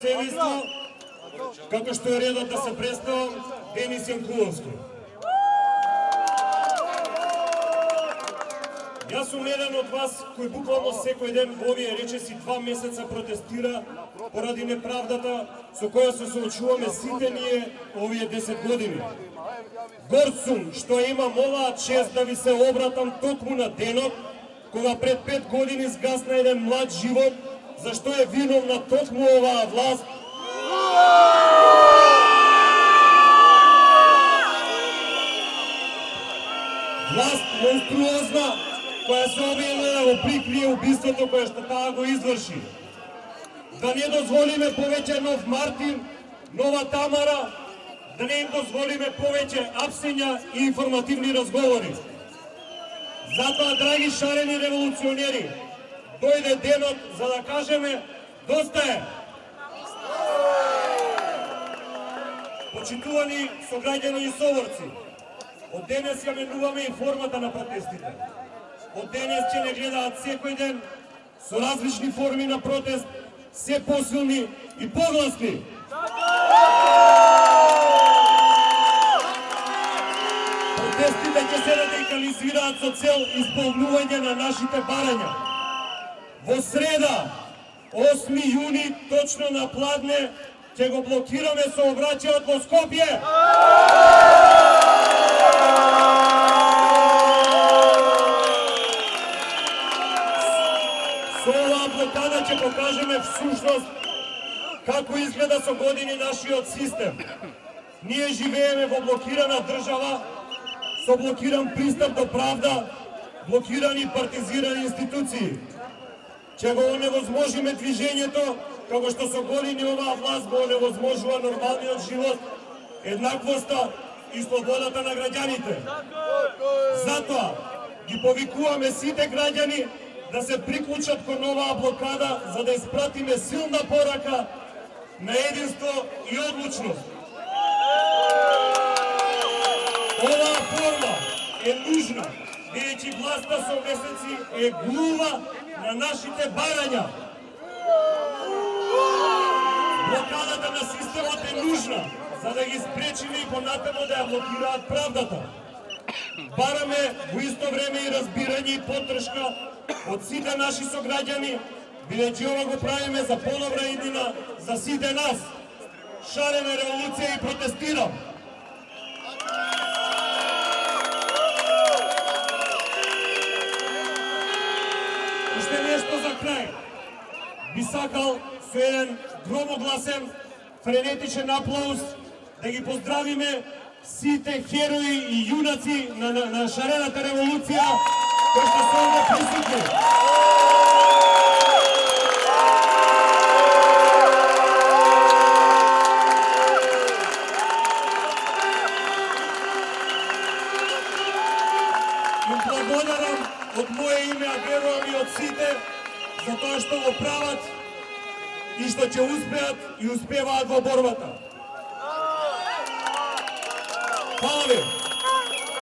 Целисно, како што е редот да се представам, Денис Јанкуловски. Јас сум еден од вас кој буквално секој ден во овие речиси 2 месеца протестира поради неправдата со која се соочуваме сите ние овие 10 години. Горд сум што имам оваа чест да ви се обратам токму на денот кога пред 5 години згасна еден млад живот, зашто е виновна токму оваа власт. Власт монструозна, која се обидела да го прикрие убиството кое што таа го изврши. Да не дозволиме повеќе нов Мартин, нова Тамара, да не им дозволиме повеќе апсења и информативни разговори. Затоа, драги шарени револуционери, дојде денот за да кажеме доста е. Почитувани сограѓани и соборци, од денес ја менуваме и формата на протестите. Од денес ќе не гледаат секој ден со различни форми на протест, се посилни и погласни. Протестите ќе се радикализираат со цел исполнување на нашите барања. Во среда, 8 јуни, точно на пладне, ќе го блокираме сообраќајот во Скопје. Со оваа блокада ќе покажеме всушност како изгледа со години нашиот систем. Ние живееме во блокирана држава, со блокиран пристап до правда, блокирани и партизирани институции. Ќе го оневозможиме движењето, како што со години оваа власт го оневозможува нормалниот живот, еднаквоста и слободата на граѓаните. Затоа ги повикуваме сите граѓани да се приклучат кон оваа блокада, за да испратиме силна порака на единство и одлучност. Оваа форма е нужна, бидејќи власта со месеци е глува на нашите барања. Блокадата на системот е нужна, за да ги спречиме и понатаму да ја блокираат правдата. Бараме во исто време и разбирање и поддршка од сите наши сограѓани, бидејќи ова го правиме за подобра иднина за сите нас. Шарена револуција и протестирам. Уште нешто за крај. Би сакал со еден громогласен, френетичен аплауз да ги поздравиме сите херои и јунаци на шарената револуција кои што се овде присутни. Им благодарам од моје име, а верувам и од сите, за тоа што го прават и што ќе успеат и успеваат во борбата. Фала ви!